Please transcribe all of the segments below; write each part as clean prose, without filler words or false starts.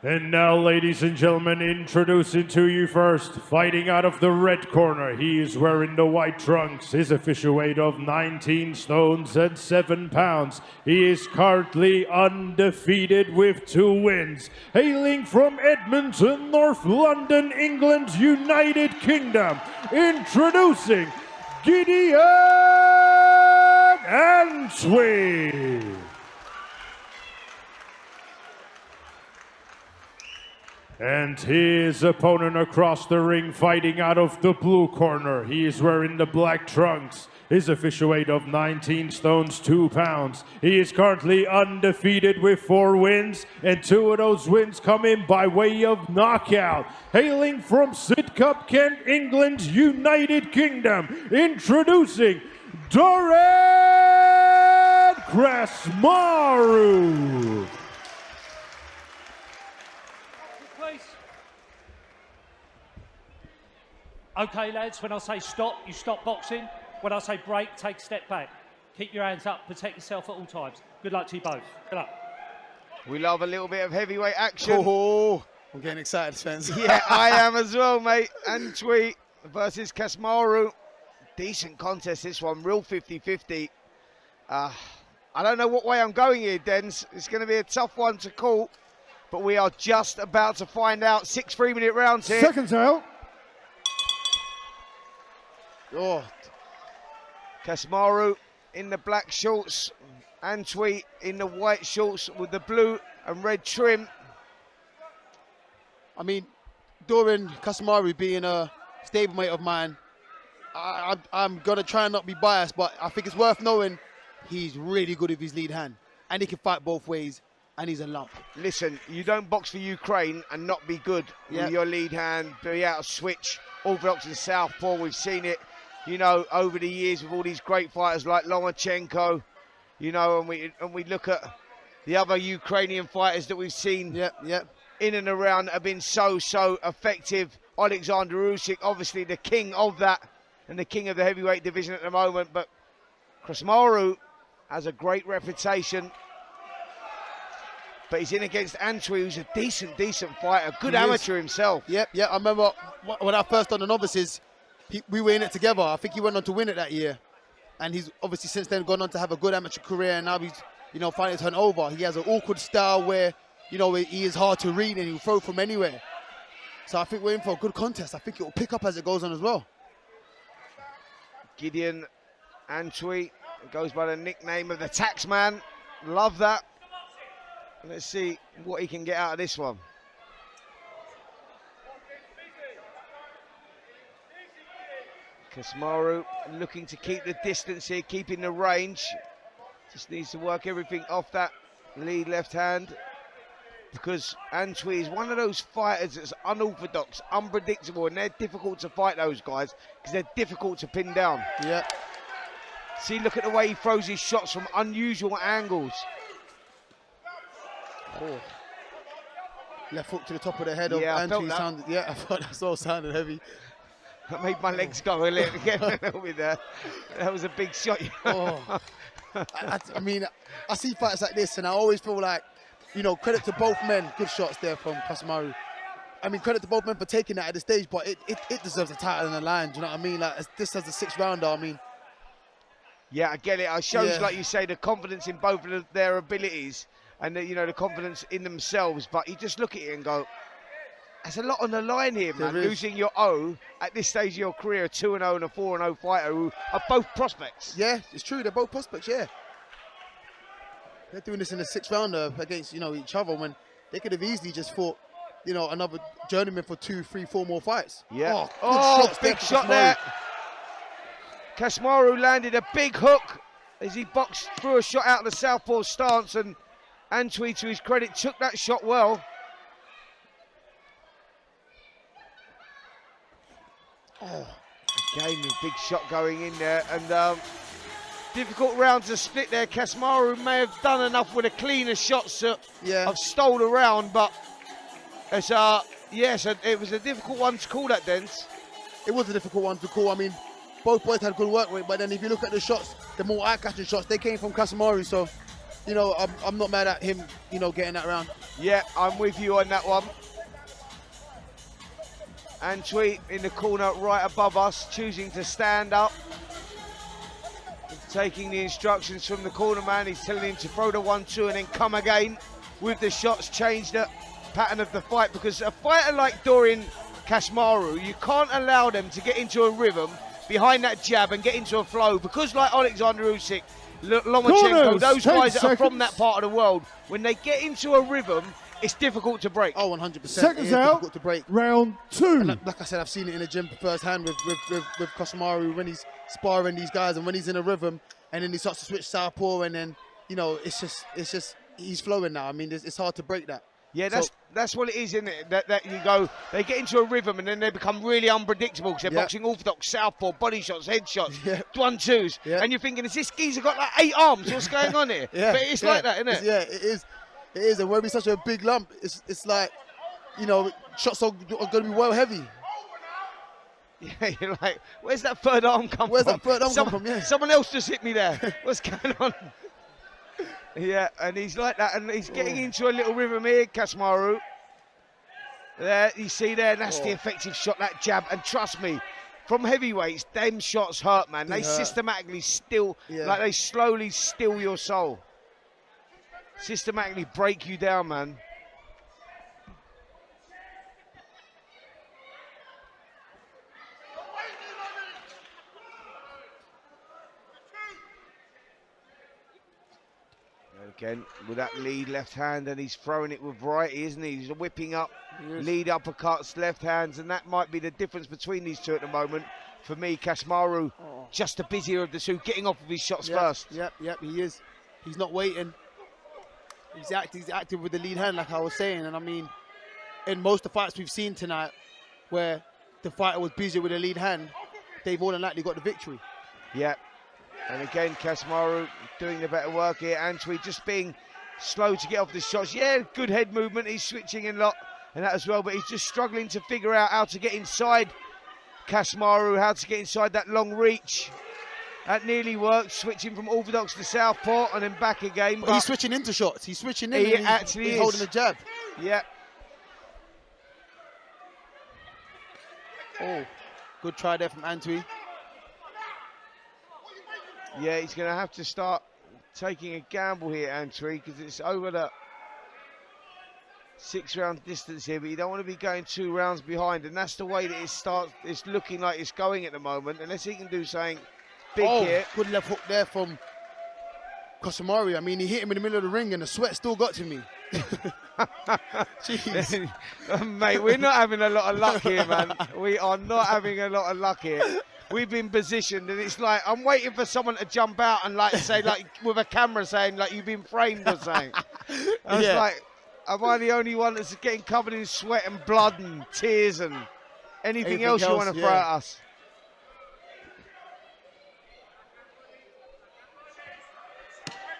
And now, ladies and gentlemen, introducing to you first, fighting out of the red corner. He is wearing the white trunks. His official weight of 19 stones and 7 pounds. He is currently undefeated with 2 wins. Hailing from Edmonton, North London, England, United Kingdom. Introducing Gideon Antwi. And his opponent across the ring, fighting out of the blue corner. He is wearing the black trunks. His official weight of 19 stones, 2 pounds. He is currently undefeated with 4 wins, and 2 of those wins come in by way of knockout. Hailing from Sidcup, Kent, England, United Kingdom, introducing Dorin Krasmaru. Okay, lads, when I say stop, you stop boxing. When I say break, take a step back. Keep your hands up, protect yourself at all times. Good luck to you both. Good luck. We love a little bit of heavyweight action. Oh, I'm getting excited, Spence. Yeah, I am as well, mate. Antwi versus Krasmaru. Decent contest, this one. Real 50-50. I don't know what way I'm going here, Dens. It's going to be a tough one to call. But we are just about to find out. 6 3-minute rounds here. Seconds out. Oh, Krasmaru in the black shorts, Antwi in the white shorts with the blue and red trim. I mean, Dorin Krasmaru being a stablemate of mine, I'm going to try and not be biased, but I think it's worth knowing he's really good with his lead hand. And he can fight both ways, and he's a lump. Listen, you don't box for Ukraine and not be good with your lead hand, be out of switch, orthodox and southpaw. We've seen it, you know, over the years with all these great fighters like Lomachenko, you know, and we look at the other Ukrainian fighters that we've seen in and around that have been so effective. Alexander Usyk, obviously the king of that and the king of the heavyweight division at the moment, but Krasmaru has a great reputation. But he's in against Antwi, who's a decent fighter, good amateur himself. Yep, I remember when I first done the novices, we were in it together. I think he went on to win it that year. And he's obviously since then gone on to have a good amateur career, and now he's, you know, finally turned over. He has an awkward style where, you know, he is hard to read and he'll throw from anywhere. So I think we're in for a good contest. I think it will pick up as it goes on as well. Gideon Antwi goes by the nickname of the Taxman. Love that. Let's see what he can get out of this one. Krasmaru looking to keep the distance here, keeping the range. Just needs to work everything off that lead left hand, because Antwi is one of those fighters that's unorthodox, unpredictable, and they're difficult to fight, those guys, because they're difficult to pin down. Yeah. See, look at the way he throws his shots from unusual angles. Oh. Left hook to the top of the head of I Antwi. I thought that all sounded heavy. That made my legs go a little bit there. That was a big shot. Oh. I mean, I see fights like this and I always feel like, you know, credit to both men. Good shots there from Krasmaru. I mean, credit to both men for taking that at the stage, but it deserves a title and a line. Do you know what I mean? Like, this as the 6th rounder, I mean. Yeah, I get it. It shows, like you say, the confidence in both of their abilities and, you know, the confidence in themselves. But you just look at it and go, there's a lot on the line here, man. Losing your O at this stage of your career, a 2-0 and a 4-0 fighter who are both prospects. Yeah, it's true. They're both prospects, yeah. They're doing this in the 6th rounder against, you know, each other when they could have easily just fought, you know, another journeyman for 2, 3, 4 more fights. Yeah. Oh, big shot there. Krasmaru landed a big hook as he boxed through a shot out of the southpaw stance, and Antwi, to his credit, took that shot well. Oh, again, a big shot going in there, and difficult round to split there. Krasmaru may have done enough with the cleaner shots that have stole around, but it's it was a difficult one to call, that, Dens. It was a difficult one to call. I mean, both boys had good work rate, but then if you look at the shots, the more eye-catching shots, they came from Krasmaru, so you know, I'm not mad at him, you know, getting that round. Yeah, I'm with you on that one. Antwi in the corner right above us, choosing to stand up. Taking the instructions from the corner man, he's telling him to throw the 1-2 and then come again with the shots, change the pattern of the fight, because a fighter like Dorin Krasmaru, you can't allow them to get into a rhythm behind that jab and get into a flow, because like Alexander Usyk, Lomachenko, those guys that are from that part of the world, when they get into a rhythm, it's difficult to break. Oh, 100%. Seconds out, difficult to break. round 2. And like I said, I've seen it in the gym firsthand with Krasmaru when he's sparring these guys and when he's in a rhythm and then he starts to switch southpaw and then, you know, it's just he's flowing now. I mean, it's hard to break that. Yeah, that's what it is, isn't it? That you go, they get into a rhythm and then they become really unpredictable because they're boxing orthodox, southpaw, body shots, head shots, 1-2s, and you're thinking, has this geezer got like 8 arms? What's going on here? But it's like that, isn't it? Yeah, it is. It is, and when we such a big lump, it's like, you know, shots are going to be well heavy. Yeah, you're like, where's that third arm come from? Where's that third arm come from? Yeah. Someone else just hit me there. What's going on? Yeah, and he's like that, and he's getting into a little rhythm here, Krasmaru. There, you see there, that's the effective shot, that jab, and trust me, from heavyweights, them shots hurt, man. They systematically still, like they slowly steal your soul. Systematically break you down, man. Again, with that lead left hand, and he's throwing it with variety, isn't he? He's whipping up, lead uppercuts, left hands, and that might be the difference between these two at the moment. For me, Krasmaru, just the busier of the two, getting off of his shots first. Yep, he is. He's not waiting. He's active with the lead hand, like I was saying. And I mean, in most of the fights we've seen tonight, where the fighter was busier with the lead hand, they've more than likely got the victory. Yeah. And again, Krasmaru doing the better work here. Antwi just being slow to get off the shots. Yeah, good head movement. He's switching a lot and that as well, but he's just struggling to figure out how to get inside Krasmaru, how to get inside that long reach. That nearly worked, switching from orthodox to southpaw and then back again. But he's switching into shots. He's switching in. He actually he's holding the jab. Yeah. Oh, good try there from Antwi. Yeah, he's going to have to start taking a gamble here, Antwi, because it's over the 6-round distance here, but you don't want to be going 2 rounds behind, and that's the way that it's looking like it's going at the moment, unless he can do something big here. Good left hook there from Krasmaru. I mean, he hit him in the middle of the ring and the sweat still got to me. Jeez. Mate, we're not having a lot of luck here, man. We are not having a lot of luck here. We've been positioned, and it's like I'm waiting for someone to jump out and like say, like with a camera saying, like you've been framed or something. I was like, am I the only one that's getting covered in sweat and blood and tears and anything else you want to throw at us?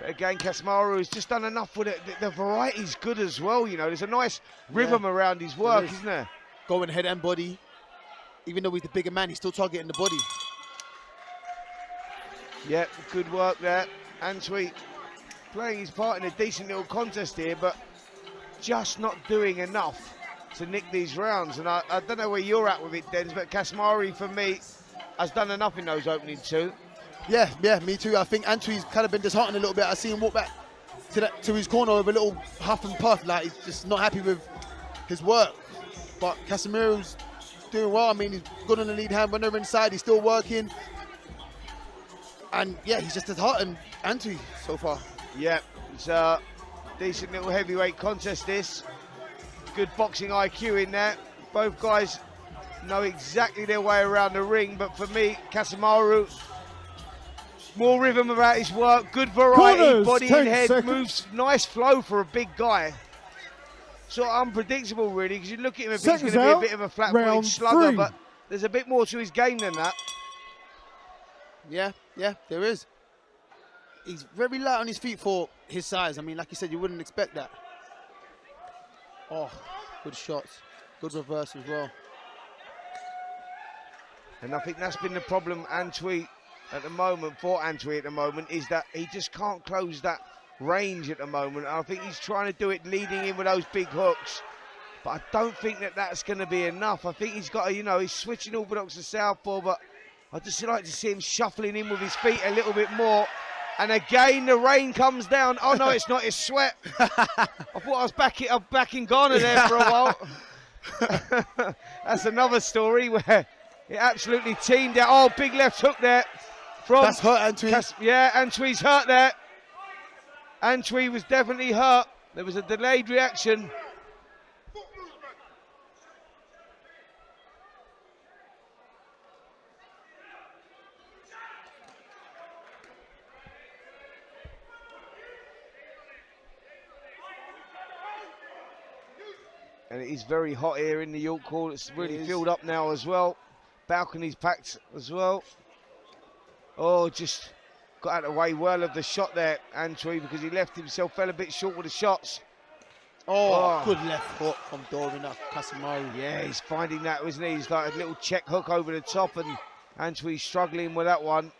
But again, Krasmaru has just done enough with it. The variety's good as well, you know. There's a nice rhythm around his work, isn't there? Going head and body. Even though he's the bigger man, he's still targeting the body. Yeah, good work there. Antwi playing his part in a decent little contest here, but just not doing enough to nick these rounds. And I don't know where you're at with it, Dens, but Krasmaru, for me, has done enough in those opening 2. Yeah, me too. I think Antwi's kind of been disheartened a little bit. I see him walk back to his corner with a little huff and puff, like he's just not happy with his work. But Krasmaru's doing well. I mean, he's good on the lead hand. When they're inside, he's still working. And yeah, he's just disheartened Antwi so far. Yeah, it's a decent little heavyweight contest this. Good boxing IQ in there. Both guys know exactly their way around the ring, but for me, Krasmaru, more rhythm about his work, good variety, Corners, body and head, seconds. moves, nice flow for a big guy. Sort of unpredictable, really, because you look at him, if he's going to be a bit of a flat-footed slugger, but there's a bit more to his game than that. Yeah, there is. He's very light on his feet for his size. I mean, like you said, you wouldn't expect that. Oh, good shots. Good reverse as well. And I think that's been the problem, Antwi, at the moment, is that he just can't close that range at the moment. I think he's trying to do it leading in with those big hooks. But I don't think that that's going to be enough. I think he's got to, you know, he's switching orthodox to southpaw, but I'd just like to see him shuffling in with his feet a little bit more. And again, the rain comes down. Oh no, it's not, it's sweat. I thought I was back in Ghana there for a while. That's another story where it absolutely teamed out. Oh, big left hook there. That's hurt, Antwi. Yeah, Antwi's hurt there. Antwi was definitely hurt. There was a delayed reaction. And it is very hot here in the York Hall. It's really filled up now as well. Balcony's packed as well. Oh, just got out of the way well of the shot there, Antwi, because he left himself, fell a bit short with the shots. Oh, good left hook from Dorin, Krasmaru. Yeah, he's finding that, isn't he? He's like a little check hook over the top, and Antwi's struggling with that one.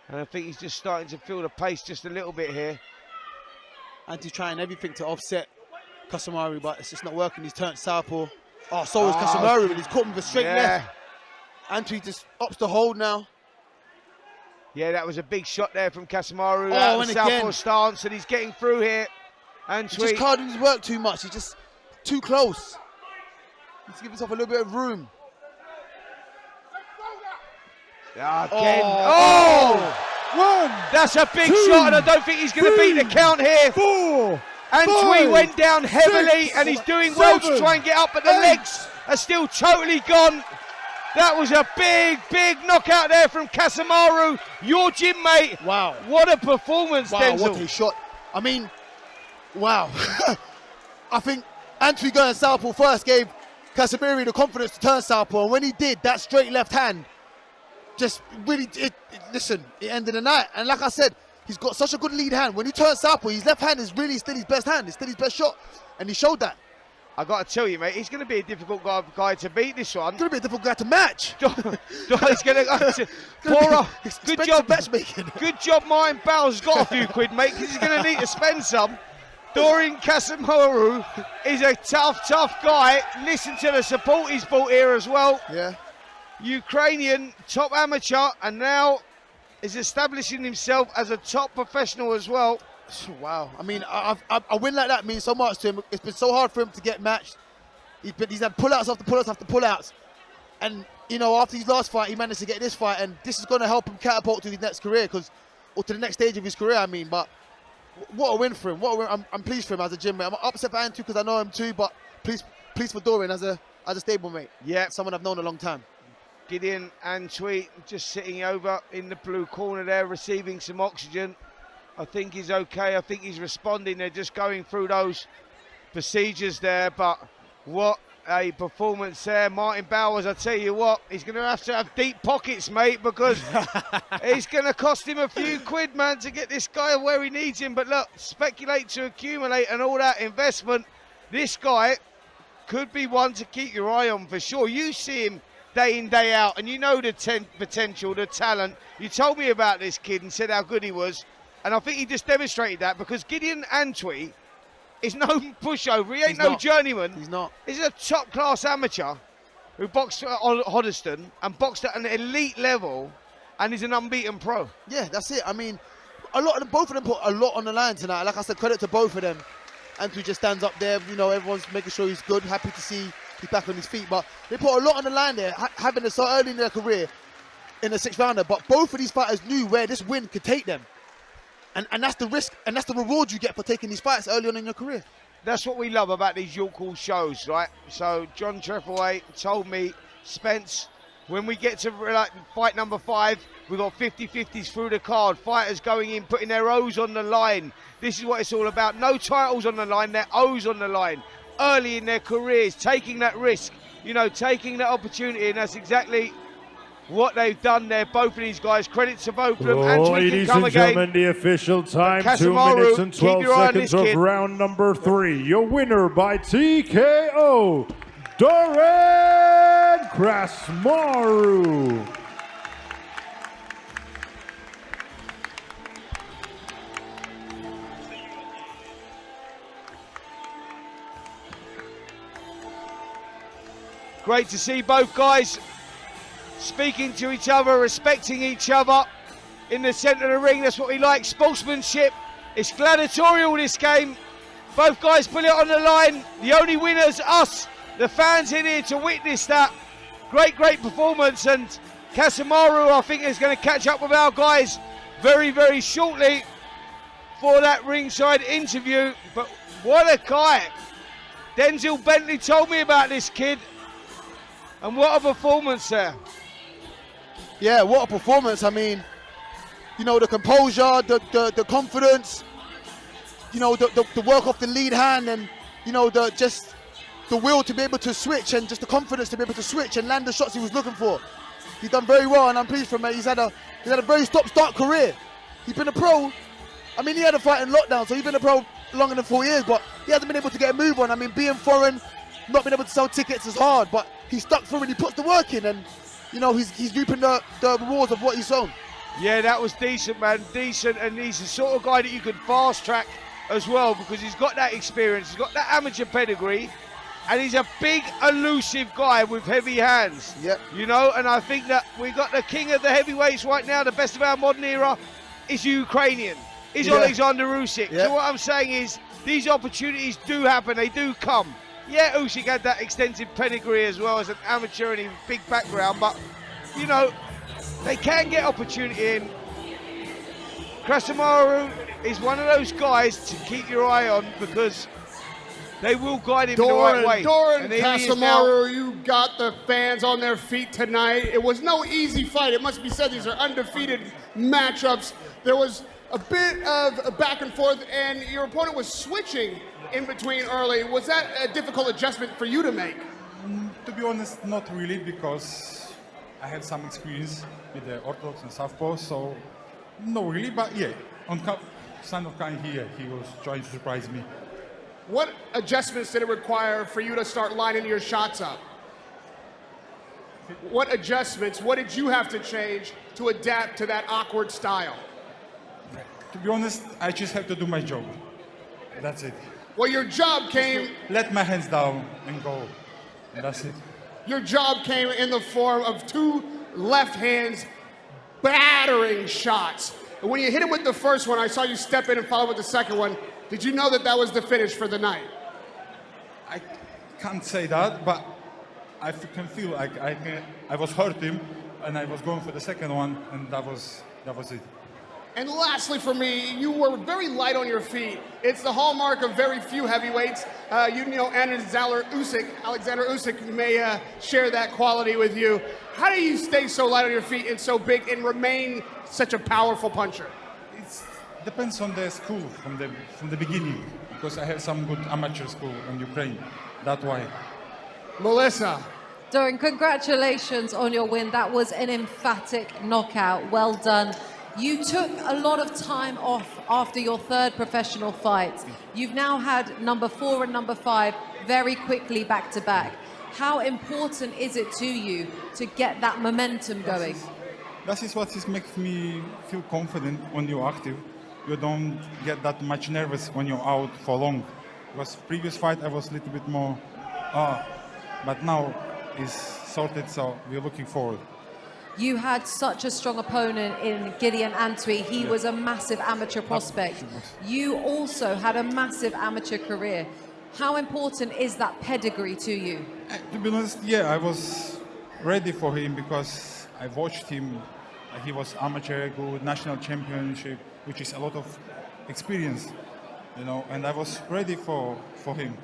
And I think he's just starting to feel the pace just a little bit here. Antwi trying everything to offset Krasmaru, but it's just not working. He's turned southpaw. Oh, so is Krasmaru, and he's caught him with a straight left. Antwi just ups the hold now. Yeah, that was a big shot there from Krasmaru. Oh, and southpaw again. stance, and he's getting through here. Antwi. He's just carding his work too much. He's just too close. He's giving himself a little bit of room. Again. Oh! One. That's a big Two, shot, and I don't think he's going to beat the count here. 4. Antwi went down heavily, 6, and he's doing well to 7, try and get up, but the 8. legs are still totally gone. That was a big, big knockout there from Krasmaru, your gym mate. Wow. What a performance, Wow, Denzel. what a shot. I mean, wow. I think Antwi going southpaw first gave Krasmaru the confidence to turn southpaw, and when he did, that straight left hand just really, listen, it ended the night. And like I said, he's got such a good lead hand. When he turns southpaw, his left hand is really still his best hand. It's still his best shot, and he showed that. I got to tell you, mate, he's going to be a difficult guy to beat this one. It's going to be a difficult guy to match. He's going to go. Good job, matchmaking. Good job, Martin Bowles got a few quid, mate, because he's going to need to spend some. Dorin Krasmaru is a tough guy. Listen to the support he's brought here as well. Yeah. Ukrainian top amateur, and now is establishing himself as a top professional as well. Wow. I mean, a win like that means so much to him. It's been so hard for him to get matched. He's had pull-outs after pull-outs after pull-outs. And, you know, after his last fight, he managed to get this fight, and this is going to help him catapult to his next career, or to the next stage of his career, I mean. But what a win for him. What a win. I'm pleased for him as a gym mate. I'm upset for Antwi because I know him too, but pleased for Dorin as a stable mate. Yeah. Someone I've known a long time. Gideon Antwi just sitting over in the blue corner there, receiving some oxygen. I think he's okay. I think he's responding. They're just going through those procedures there, but what a performance there. Martin Bowers, I tell you what, he's going to have deep pockets, mate, because it's going to cost him a few quid, man, to get this guy where he needs him. But look, speculate to accumulate and all that investment. This guy could be one to keep your eye on for sure. You see him day in, day out, and you know the potential, the talent. You told me about this kid and said how good he was, and I think he just demonstrated that, because Gideon Antwi is no pushover. He ain't no journeyman. He's not. He's a top-class amateur who boxed at Hoddesdon and boxed at an elite level, and he's an unbeaten pro. Yeah, that's it. I mean, both of them put a lot on the line tonight. Like I said, credit to both of them. Antwi just stands up there. You know, everyone's making sure he's good. Happy to see he's back on his feet. But they put a lot on the line there, having it so early in their career in the 6th rounder. But both of these fighters knew where this win could take them. And that's the risk, and that's the reward you get for taking these fights early on in your career. That's what we love about these York Hall shows, right? So John Trethewey told me, Spence, when we get to fight number 5, we've got 50-50s through the card. Fighters going in, putting their O's on the line. This is what it's all about. No titles on the line, their O's on the line. Early in their careers, taking that risk, you know, taking that opportunity, and that's exactly what they've done there. Both of these guys, credit to both of them. Ladies and gentlemen, the official time, 2 minutes and 12 seconds of round number 3. Your winner by TKO, Dorin Krasmaru. Great to see both guys speaking to each other, respecting each other in the centre of the ring. That's what we like, sportsmanship. It's gladiatorial, this game. Both guys put it on the line. The only winners, us, the fans in here to witness that. Great performance, and Krasmaru, I think, is going to catch up with our guys very, very shortly for that ringside interview. But what a guy. Denzel Bentley told me about this kid, and what a performance there. Yeah, what a performance. I mean, you know, the composure, the confidence, you know, the work off the lead hand, and, you know, the will to be able to switch, and just the confidence to be able to switch and land the shots he was looking for. He's done very well, and I'm pleased for him. He's had a very stop-start career. He's been a pro. I mean, he had a fight in lockdown, so he's been a pro longer than 4 years, but he hasn't been able to get a move on. I mean, being foreign, not being able to sell tickets is hard, but he stuck through and he puts the work in, and, you know, he's reaping the rewards of what he's sown. Yeah, that was decent, man, decent, and he's the sort of guy that you could fast track as well, because he's got that experience, he's got that amateur pedigree, and he's a big, elusive guy with heavy hands. Yep. You know, and I think that we got the king of the heavyweights right now, the best of our modern era, is Ukrainian, is Alexander Usyk. Yep. So what I'm saying is, these opportunities do happen, they do come. Yeah, Usyk had that extensive pedigree as well as an amateur and a big background, but, you know, they can get opportunity in. Krasmaru is one of those guys to keep your eye on, because they will guide him the right way. Dorin, Krasmaru, you got the fans on their feet tonight. It was no easy fight. It must be said, these are undefeated matchups. There was a bit of back and forth, and your opponent was switching in between early. Was that a difficult adjustment for you to make? To be honest, not really, because I had some experience with the Orthodox and Southpaw, so no really, but yeah, on Son of Khan here, he was trying to surprise me. What adjustments did it require for you to start lining your shots up? What adjustments, what did you have to change to adapt to that awkward style? To be honest, I just have to do my job. That's it. Well, your job came... Let my hands down and go. And that's it. Your job came in the form of two left hands battering shots. And when you hit it with the first one, I saw you step in and follow with the second one. Did you know that that was the finish for the night? I can't say that, but I can feel like I was hurting, and I was going for the second one, and that was it. And lastly for me, you were very light on your feet. It's the hallmark of very few heavyweights. You know Alexander Usyk may share that quality with you. How do you stay so light on your feet and so big and remain such a powerful puncher? It depends on the school from the beginning, because I have some good amateur school in Ukraine. That's why. Melissa. Dorin, congratulations on your win. That was an emphatic knockout. Well done. You took a lot of time off after your third professional fight. You've now had number 4 and number 5 very quickly back to back. How important is it to you to get that momentum going? That is what makes me feel confident when you're active. You don't get that much nervous when you're out for long. Because previous fight I was a little bit more, but now it's sorted, so we're looking forward. You had such a strong opponent in Gideon Antwi. He was a massive amateur prospect. You also had a massive amateur career. How important is that pedigree to you? To be honest, yeah, I was ready for him because I watched him. He was amateur, good national championship, which is a lot of experience, you know, and I was ready for him.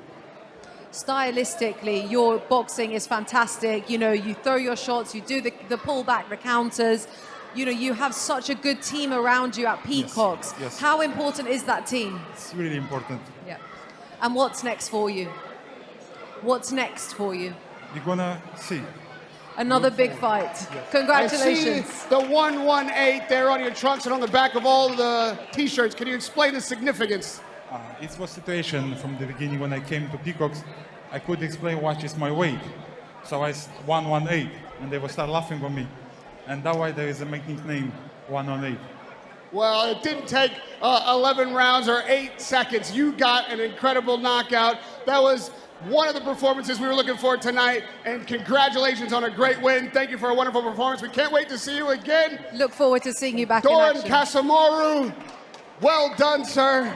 Stylistically, your boxing is fantastic. You know, you throw your shots, you do the pullback, the counters. You know, you have such a good team around you at Peacocks. Yes. How important is that team? It's really important. Yeah. And what's next for you? What's next for you? We're gonna see. Another big fight. Yes. Congratulations. I see the 118 there on your trunks and on the back of all the T-shirts. Can you explain the significance? It was a situation from the beginning when I came to Peacocks. I could explain what is my weight. So I 118, and they would start laughing at me. And that's why there is a nickname 118. Well, it didn't take 11 rounds or 8 seconds. You got an incredible knockout. That was one of the performances we were looking for tonight, and congratulations on a great win. Thank you for a wonderful performance. We can't wait to see you again. Look forward to seeing you back Dorin in action. Krasmaru, well done, sir.